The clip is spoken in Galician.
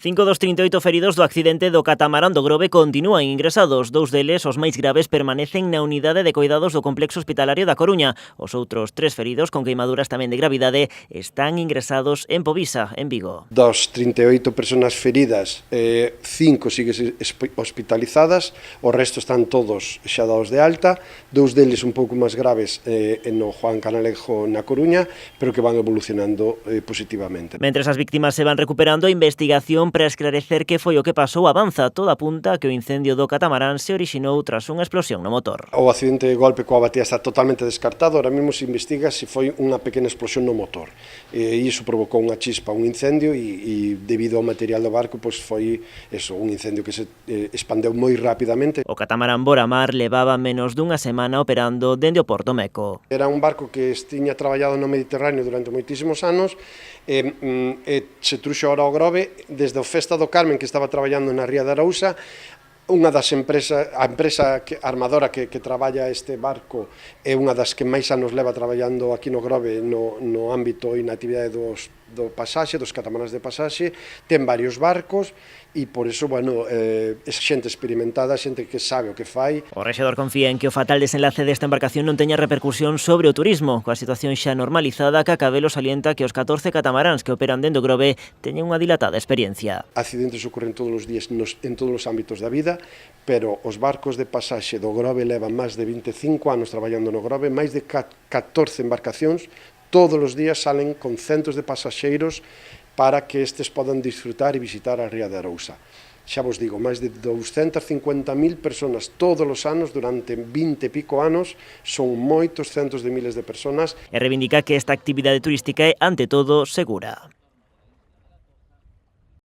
5 dos 38 feridos do accidente do catamarán do Grove continúan ingresados. 2 deles, os máis graves, permanecen na unidade de coidados do complexo hospitalario da Coruña. Os outros 3 feridos, con queimaduras tamén de gravidade, están ingresados en Povisa, en Vigo. Das 38 persoas feridas, 5 siguen hospitalizadas, o resto están todos xa dados de alta, 2 deles un pouco máis graves no Juan Canalejo na Coruña, pero que van evolucionando positivamente. Mentres as víctimas se van recuperando, a investigación para esclarecer que foi o que pasou avanza. Todo apunta que o incendio do catamarán se orixinou tras unha explosión no motor. O accidente de golpe coa batía está totalmente descartado, ahora mesmo se investiga se foi unha pequena explosión no motor. E iso provocou unha chispa, un incendio e debido ao material do barco, pois foi eso, un incendio que se expandeu moi rapidamente. O catamarán Boramar levaba menos dunha semana operando dende o Porto Meco. Era un barco que tiña traballado no Mediterráneo durante moitísimos anos e se truxo ahora ao Grove desde o Festa do Carmen, que estaba traballando na Ría de Arousa. Unha das empresas, a empresa armadora que traballa este barco é unha das que máis anos leva traballando aquí no Grove no ámbito e na actividade do pasaxe, dos catamaráns de pasaxe, ten varios barcos e por iso, bueno, é xente experimentada, xente que sabe o que fai. O rexedor confía en que o fatal desenlace desta embarcación non teña repercusión sobre o turismo. Coa situación xa normalizada, Cacabelo salienta que os 14 catamaráns que operan dentro do Grove teñen unha dilatada experiencia. Accidentes ocorren todos os días en todos os ámbitos da vida, pero os barcos de pasaxe do Grove levan máis de 25 anos traballando no Grove, máis de 14 embarcacións, todos os días salen con centos de pasaxeiros para que estes podan disfrutar e visitar a Ría de Arousa. Xa vos digo, máis de 250.000 persoas todos os anos durante 20 e pico anos, son moitos centos de miles de persoas. E reivindica que esta actividade turística é, ante todo, segura.